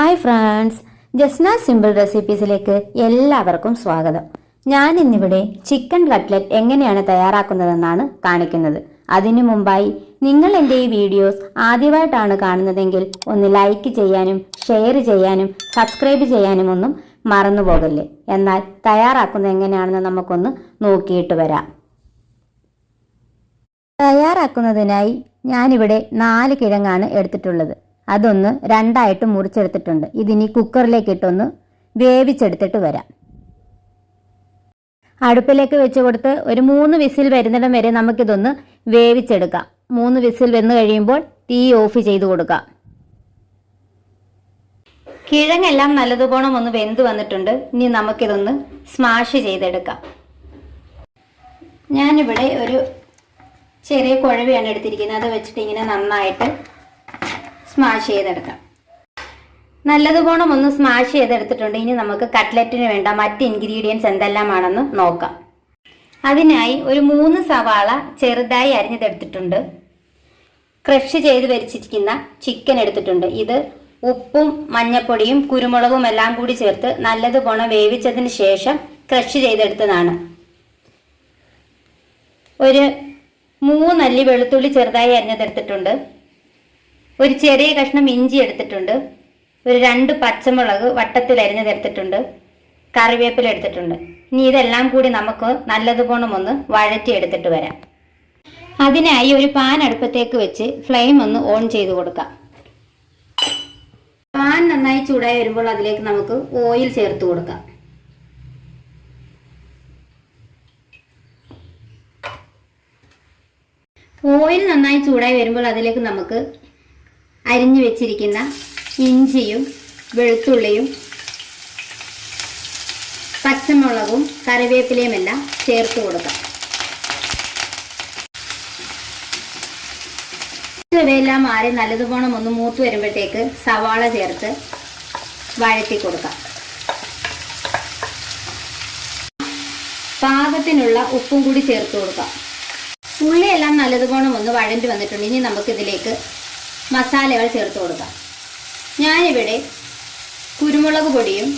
Hi friends, Jasna simple റെസിപ്പീസിലേക്ക് എല്ലാവർക്കും സ്വാഗതം. ഞാൻ ഇന്നിവിടെ ചിക്കൻ കട്ട്ലറ്റ് എങ്ങനെയാണ് തയ്യാറാക്കുന്നതെന്നാണ് കാണിക്കുന്നത്. അതിനു മുമ്പായി നിങ്ങൾ എൻ്റെ ഈ വീഡിയോസ് ആദ്യമായിട്ടാണ് കാണുന്നതെങ്കിൽ ഒന്ന് ലൈക്ക് ചെയ്യാനും ഷെയർ ചെയ്യാനും സബ്സ്ക്രൈബ് ചെയ്യാനും ഒന്നും മറന്നു പോകല്ലേ. എന്നാൽ തയ്യാറാക്കുന്നത് എങ്ങനെയാണെന്ന് നമുക്കൊന്ന് നോക്കിയിട്ട് വരാം. തയ്യാറാക്കുന്നതിനായി ഞാനിവിടെ 4 കിഴങ്ങാണ് എടുത്തിട്ടുള്ളത്. അതൊന്ന് രണ്ടായിട്ട് മുറിച്ചെടുത്തിട്ടുണ്ട്. ഇതിനി കുക്കറിലേക്ക് ഇട്ടൊന്ന് വേവിച്ചെടുത്തിട്ട് വരാം. അടുപ്പിലേക്ക് വെച്ച് കൊടുത്ത് ഒരു 3 വിസിൽ വരുന്നിടം വരെ നമുക്കിതൊന്ന് വേവിച്ചെടുക്കാം. 3 വിസിൽ വന്നു കഴിയുമ്പോൾ തീ ഓഫ് ചെയ്ത് കൊടുക്കാം. കിഴങ്ങെല്ലാം നല്ലതുപോലെ ഒന്ന് വെന്ത് വന്നിട്ടുണ്ട്. ഇനി നമുക്കിതൊന്ന് സ്മാഷ് ചെയ്തെടുക്കാം. ഞാനിവിടെ ഒരു ചെറിയ കുഴവയാണ് എടുത്തിരിക്കുന്നത്. അത് വെച്ചിട്ട് ഇങ്ങനെ നന്നായിട്ട് സ്മാഷ് ചെയ്തെടുക്കാം. നല്ലതുപോലെ ഒന്ന് സ്മാഷ് ചെയ്തെടുത്തിട്ടുണ്ട്. ഇനി നമുക്ക് കട്ട്ലറ്റിന് വേണ്ട മറ്റ് ഇൻഗ്രീഡിയൻസ് എന്തെല്ലാമാണെന്ന് നോക്കാം. അതിനായി ഒരു 3 സവാള ചെറുതായി അരിഞ്ഞതെടുത്തിട്ടുണ്ട്. ക്രഷ് ചെയ്ത് വെച്ചിരിക്കുന്ന ചിക്കൻ എടുത്തിട്ടുണ്ട്. ഇത് ഉപ്പും മഞ്ഞപ്പൊടിയും കുരുമുളകും എല്ലാം കൂടി ചേർത്ത് നല്ലതുപോലെ വേവിച്ചതിന് ശേഷം ക്രഷ് ചെയ്തെടുത്തതാണ്. ഒരു 3 അല്ലി വെളുത്തുള്ളി ചെറുതായി അരിഞ്ഞതെടുത്തിട്ടുണ്ട്. ഒരു ചെറിയ കഷ്ണം ഇഞ്ചി എടുത്തിട്ടുണ്ട്. ഒരു 2 പച്ചമുളക് വട്ടത്തിൽ അരിഞ്ഞതെടുത്തിട്ടുണ്ട്. കറിവേപ്പില എടുത്തിട്ടുണ്ട്. ഇനി ഇതെല്ലാം കൂടി നമുക്ക് നല്ലതുപോലെ ഒന്ന് വഴറ്റി എടുത്തിട്ട് വരാം. അതിനായി ഒരു പാൻ അടുപ്പത്തേക്ക് വെച്ച് ഫ്ലെയിം ഒന്ന് ഓൺ ചെയ്ത് കൊടുക്കാം. പാൻ നന്നായി ചൂടായി വരുമ്പോൾ അതിലേക്ക് നമുക്ക് ഓയിൽ ചേർത്ത് കൊടുക്കാം. ഓയിൽ നന്നായി ചൂടായി വരുമ്പോൾ അതിലേക്ക് നമുക്ക് അരിഞ്ഞു വെച്ചിരിക്കുന്ന ഇഞ്ചിയും വെളുത്തുള്ളിയും പച്ചമുളകും കറിവേപ്പിലയും എല്ലാം ചേർത്ത് കൊടുക്കാം. ഇവയെല്ലാം മാറി നല്ലതുപോലെ ഒന്ന് മൂത്ത് വരുമ്പോഴത്തേക്ക് സവാള ചേർത്ത് വഴറ്റി കൊടുക്കാം. പാകത്തിനുള്ള ഉപ്പും കൂടി ചേർത്ത് കൊടുക്കാം. ഉള്ളിയെല്ലാം നല്ലതുപോലെ ഒന്ന് വഴണ്ടി വന്നിട്ടുണ്ട്. ഇനി നമുക്കിതിലേക്ക് മസാലകൾ ചേർത്ത് കൊടുക്കാം. ഞാനിവിടെ കുരുമുളക് പൊടിയും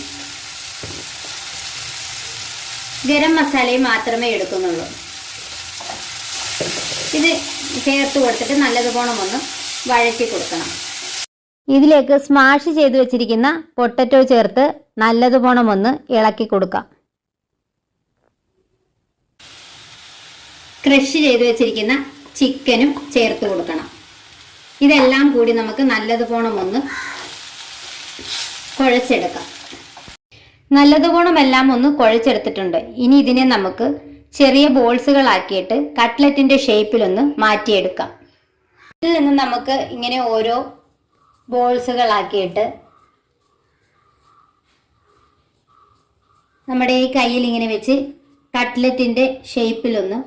ഗരം മസാലയും മാത്രമേ എടുക്കുന്നുള്ളൂ. ഇത് ചേർത്ത് കൊടുത്തിട്ട് നല്ലതുപോലെ ഒന്ന് വഴറ്റി കൊടുക്കണം. ഇതിലേക്ക് സ്മാഷ് ചെയ്ത് വെച്ചിരിക്കുന്ന പൊട്ടറ്റോ ചേർത്ത് നല്ലതുപോലെ ഒന്ന് ഇളക്കി കൊടുക്കാം. ക്രഷ് ചെയ്ത് വെച്ചിരിക്കുന്ന ചിക്കനും ചേർത്ത് കൊടുക്കണം. ഇതെല്ലാം കൂടി നമുക്ക് നല്ലതുപോലെ ഒന്ന് കുഴച്ചെടുക്കാം. നല്ലതുപോലെ എല്ലാം ഒന്ന് കുഴച്ചെടുത്തിട്ടുണ്ട്. ഇനി ഇതിനെ നമുക്ക് ചെറിയ ബോൾസുകളാക്കിയിട്ട് കട്ട്ലറ്റിന്റെ ഷേപ്പിലൊന്ന് മാറ്റിയെടുക്കാം. ഇതിൽ നിന്ന് നമുക്ക് ഇങ്ങനെ ഓരോ ബോൾസുകളാക്കിയിട്ട് നമ്മുടെ ഈ കയ്യിൽ ഇങ്ങനെ വെച്ച് കട്ട്ലറ്റിന്റെ ഷേപ്പിലൊന്ന്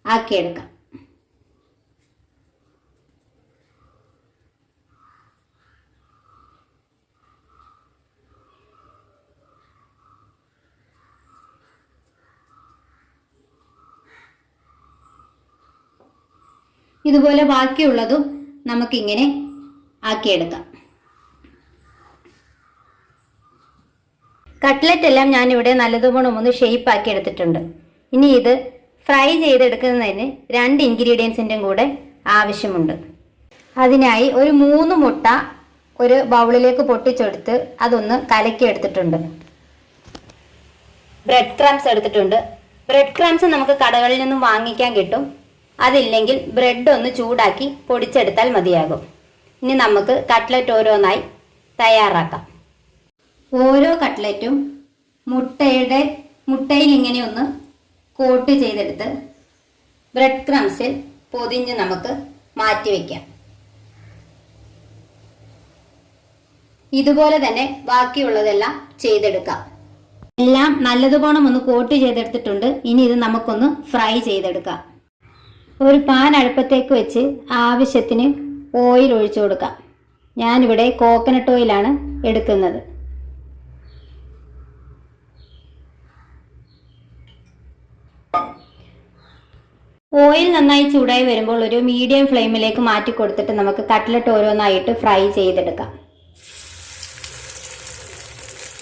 ആക്കിയെടുക്കാം. ഇതുപോലെ ബാക്കിയുള്ളതും നമുക്കിങ്ങനെ ആക്കിയെടുക്കാം. കട്ട്ലറ്റ് എല്ലാം ഞാനിവിടെ നല്ലതുപോലെ ഒന്ന് ഷേപ്പ് ആക്കി എടുത്തിട്ടുണ്ട്. ഇനി ഇത് ഫ്രൈ ചെയ്തെടുക്കുന്നതിന് 2 ഇൻഗ്രീഡിയൻസിൻ്റെയും കൂടെ ആവശ്യമുണ്ട്. അതിനായി ഒരു 3 മുട്ട ഒരു ബൗളിലേക്ക് പൊട്ടിച്ചെടുത്ത് അതൊന്ന് കലക്കി എടുത്തിട്ടുണ്ട്. ബ്രെഡ് ക്രംസ് എടുത്തിട്ടുണ്ട്. ബ്രെഡ് ക്രംസ് നമുക്ക് കടകളിൽ നിന്നും വാങ്ങിക്കാൻ കിട്ടും. അതില്ലെങ്കിൽ ബ്രെഡ് ഒന്ന് ചൂടാക്കി പൊടിച്ചെടുത്താൽ മതിയാകും. ഇനി നമുക്ക് കട്ട്ലറ്റ് ഓരോന്നായി തയ്യാറാക്കാം. ഓരോ കട്ട്ലറ്റും മുട്ടയിൽ ഇങ്ങനെ ഒന്ന് കോട്ട് ചെയ്തെടുത്ത് ബ്രെഡ് ക്രംസിൽ പൊതിഞ്ഞ് നമുക്ക് മാറ്റി വയ്ക്കാം. ഇതുപോലെ തന്നെ ബാക്കിയുള്ളതെല്ലാം ചെയ്തെടുക്കാം. എല്ലാം നല്ലതുപോലെ ഒന്ന് കോട്ട് ചെയ്തെടുത്തിട്ടുണ്ട്. ഇനി ഇത് നമുക്കൊന്ന് ഫ്രൈ ചെയ്തെടുക്കാം. ഒരു പാൻ അടുപ്പത്തേക്ക് വെച്ച് ആവശ്യത്തിന് ഓയിൽ ഒഴിച്ചു കൊടുക്കാം. ഞാനിവിടെ കോക്കനട്ട് ഓയിലാണ് എടുക്കുന്നത്. ഓയിൽ നന്നായി ചൂടായി വരുമ്പോൾ ഒരു മീഡിയം ഫ്ലെയിമിലേക്ക് മാറ്റി കൊടുത്തിട്ട് നമുക്ക് കട്ട്ലറ്റ് ഓരോന്നായിട്ട് ഫ്രൈ ചെയ്തെടുക്കാം.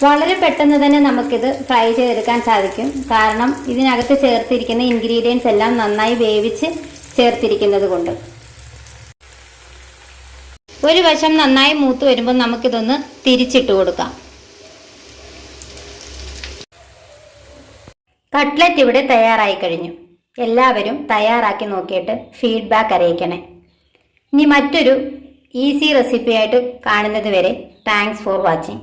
വളരെ പെട്ടെന്ന് തന്നെ നമുക്കിത് ഫ്രൈ ചെയ്തെടുക്കാൻ സാധിക്കും. കാരണം ഇതിനകത്ത് ചേർത്തിരിക്കുന്ന ഇൻഗ്രീഡിയൻസ് എല്ലാം നന്നായി വേവിച്ച് ചേർത്തിരിക്കുന്നത് കൊണ്ട്. ഒരു വശം നന്നായി മൂത്ത് വരുമ്പോൾ നമുക്കിതൊന്ന് തിരിച്ചിട്ട് കൊടുക്കാം. കട്ട്ലറ്റ് ഇവിടെ തയ്യാറായി കഴിഞ്ഞു. എല്ലാവരും തയ്യാറാക്കി നോക്കിയിട്ട് ഫീഡ്ബാക്ക് അറിയിക്കണേ. ഇനി മറ്റൊരു ഈസി റെസിപ്പിയായിട്ട് കാണുന്നത് വരെ താങ്ക്സ് ഫോർ വാച്ചിങ്.